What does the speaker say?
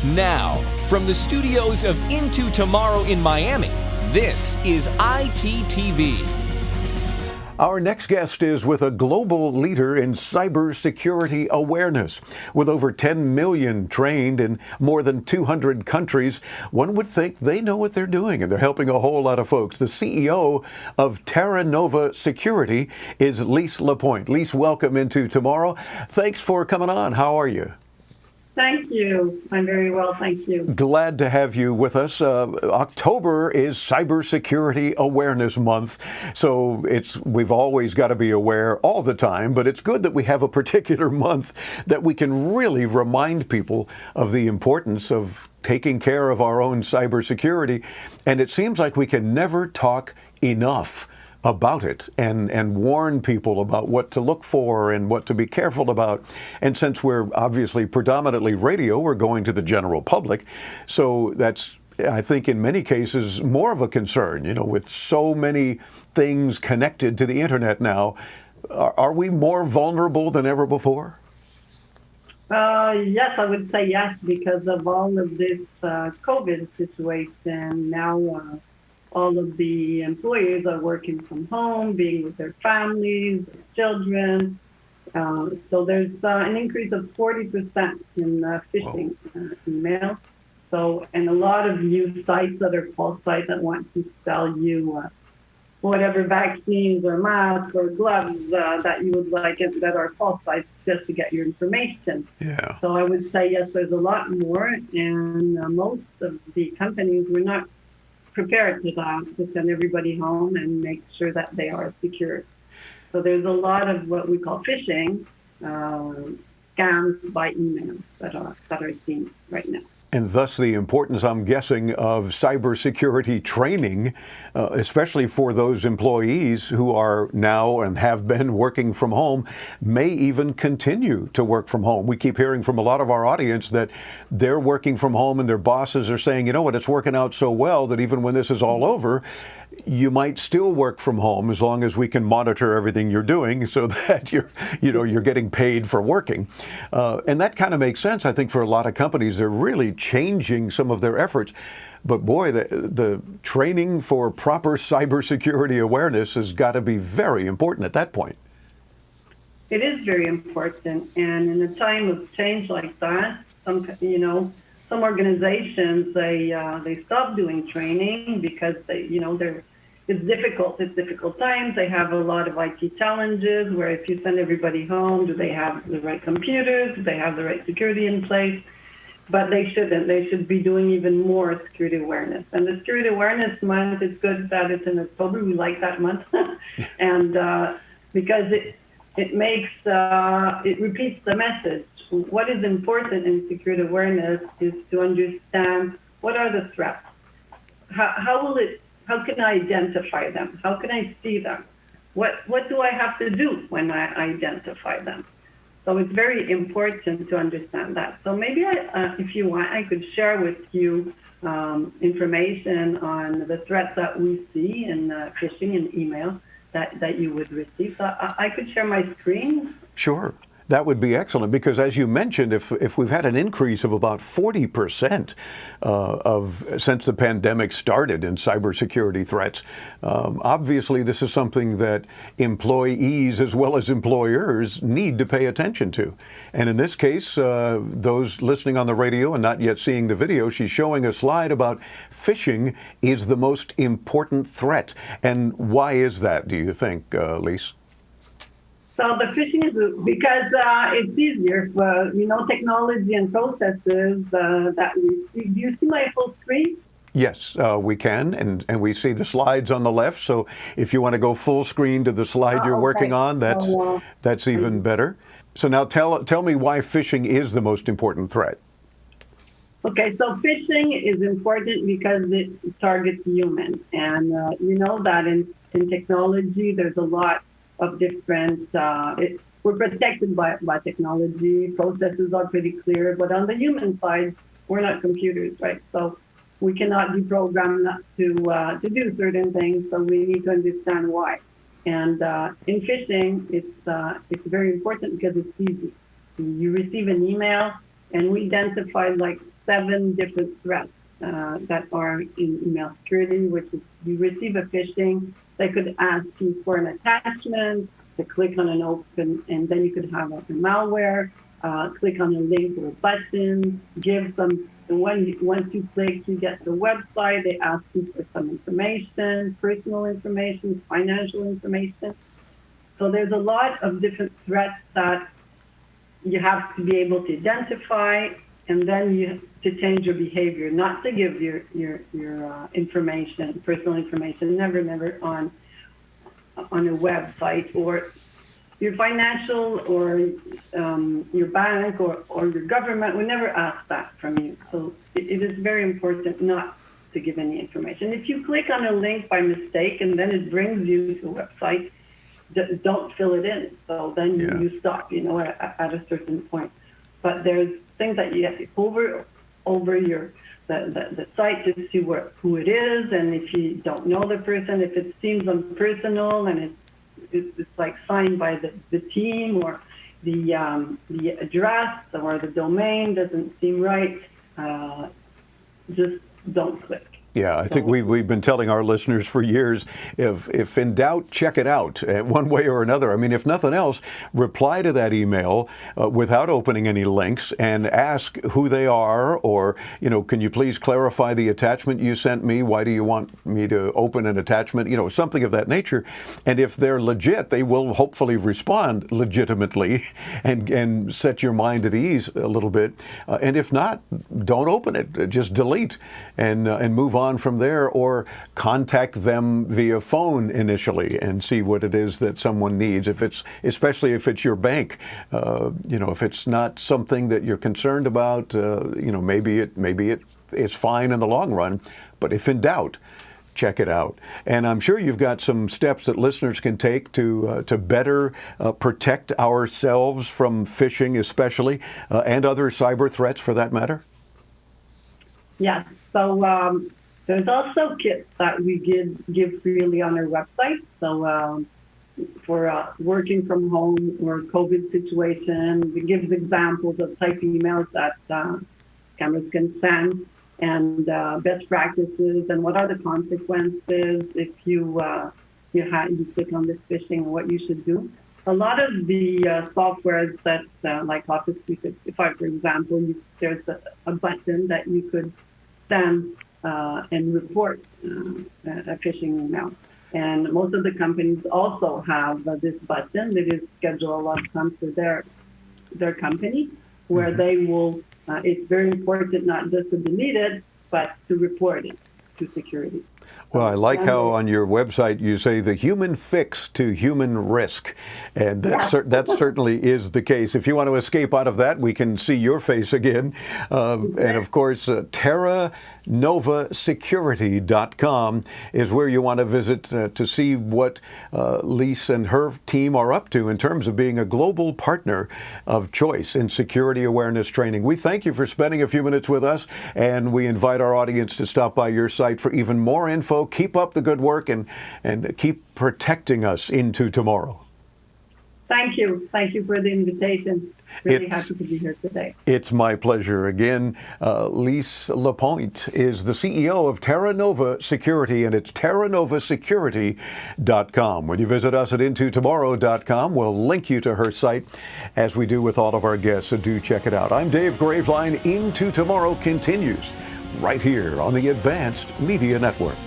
Now, from the studios of Into Tomorrow in Miami, this is ITTV. Our next guest is with a global leader in cybersecurity awareness. With over 10 million trained in more than 200 countries, one would think they know what they're doing, and they're helping a whole lot of folks. The CEO of Teranova Security is Lise Lapointe. Lise, welcome Into Tomorrow. Thanks for coming on. How are you? Thank you. I'm very well, thank you. Glad to have you with us. October is Cybersecurity Awareness Month, so we've always got to be aware all the time, but it's good that we have a particular month that we can really remind people of the importance of taking care of our own cybersecurity, and it seems like we can never talk enough about it and warn people about what to look for and what to be careful about. And since we're obviously predominantly radio, we're going to the general public. So that's, I think, in many cases, more of a concern, with so many things connected to the internet now. Are we more vulnerable than ever before? Yes, I would say yes, because of all of this COVID situation. Now, all of the employees are working from home, being with their families, their children. So there's an increase of 40% in phishing emails. So, and a lot of new sites that are false sites that want to sell you whatever vaccines or masks or gloves that you would like, that are false sites just to get your information. Yeah. So I would say, yes, there's a lot more. And most of the companies were not prepared to send everybody home and make sure that they are secure. So there's a lot of what we call phishing scams by email that are seen right now. And thus the importance, I'm guessing, of cybersecurity training, especially for those employees who are now and have been working from home, may even continue to work from home. We keep hearing from a lot of our audience that they're working from home and their bosses are saying, you know what, it's working out so well that even when this is all over, you might still work from home as long as we can monitor everything you're doing so that you're getting paid for working. And that kind of makes sense, I think, for a lot of companies. They're really changing some of their efforts. But boy, the training for proper cybersecurity awareness has got to be very important at that point. It is very important. And in a time of change like that, some organizations, they stop doing training because it's difficult. It's difficult times. They have a lot of IT challenges where if you send everybody home, do they have the right computers? Do they have the right security in place? But they shouldn't. They should be doing even more security awareness. And the Security Awareness Month, it's good that it's in October. We like that month. And because it makes, it repeats the message. What is important in security awareness is to understand what are the threats. How can I identify them? How can I see them? What do I have to do when I identify them? So it's very important to understand that. So maybe if you want, I could share with you information on the threats that we see in phishing and email that you would receive. So I could share my screen. Sure. That would be excellent, because as you mentioned, if we've had an increase of about 40% since the pandemic started in cybersecurity threats, obviously this is something that employees as well as employers need to pay attention to. And in this case, those listening on the radio and not yet seeing the video, she's showing a slide about phishing is the most important threat. And why is that, do you think, Lise? So the phishing is because it's easier for, technology and processes that we see. Do you see my full screen? Yes, we can, and we see the slides on the left. So if you want to go full screen to the slide you're working on, that's even better. So now tell me why phishing is the most important threat. Okay, so phishing is important because it targets humans. And you know that in technology, there's a lot of different, we're protected by technology, processes are pretty clear, but on the human side, we're not computers, right? So we cannot be programmed not to do certain things, so we need to understand why. And in phishing, it's very important because it's easy. You receive an email, and we identify like 7 different threats that are in email security, which is you receive a phishing, they could ask you for an attachment, to click on an open, and then you could have a malware, click on a link or a button, give them, once you click, you get the website, they ask you for some information, personal information, financial information. So there's a lot of different threats that you have to be able to identify, and then you have to change your behavior, not to give your information, personal information, never on a website, or your financial or your bank or your government would never ask that from you. So it is very important not to give any information. If you click on a link by mistake and then it brings you to a website, don't fill it in. So then you stop, at a certain point. But there's things that you have to over your the site to see who it is, and if you don't know the person, if it seems impersonal and it's like signed by the team, or the address or the domain doesn't seem right, just don't click. Yeah, I think we've been telling our listeners for years, if in doubt, check it out one way or another. I mean, if nothing else, reply to that email without opening any links and ask who they are, or, can you please clarify the attachment you sent me? Why do you want me to open an attachment? Something of that nature. And if they're legit, they will hopefully respond legitimately and set your mind at ease a little bit. And if not, don't open it. Just delete and move on from there, or contact them via phone initially and see what it is that someone needs. Especially if it's your bank, if it's not something that you're concerned about, maybe it's fine in the long run. But if in doubt, check it out. And I'm sure you've got some steps that listeners can take to better protect ourselves from phishing, especially, and other cyber threats for that matter. Yes. So there's also kits that we give freely on our website. So for working from home or COVID situation, we give examples of type emails that cameras can send, and best practices, and what are the consequences if you click on this phishing, and what you should do. A lot of the softwares that, like Office 365, for example, there's a button that you could send and report a phishing email. And most of the companies also have this button that is scheduled a lot of times for their company, where they will, it's very important not just to delete it, but to report it to security. Well, I like how on your website you say the human fix to human risk, and that certainly is the case. If you want to escape out of that, we can see your face again. And of course, TerraNovaSecurity.com is where you want to visit to see what Lise and her team are up to in terms of being a global partner of choice in security awareness training. We thank you for spending a few minutes with us, and we invite our audience to stop by your site for even more info. Keep up the good work and keep protecting us into tomorrow. Thank you. Thank you for the invitation. Really happy to be here today. It's my pleasure. Again, Lise Lapointe is the CEO of Teranova Security, and it's TerraNovaSecurity.com. When you visit us at IntoTomorrow.com, we'll link you to her site, as we do with all of our guests, so do check it out. I'm Dave Graveline. Into Tomorrow continues right here on the Advanced Media Network.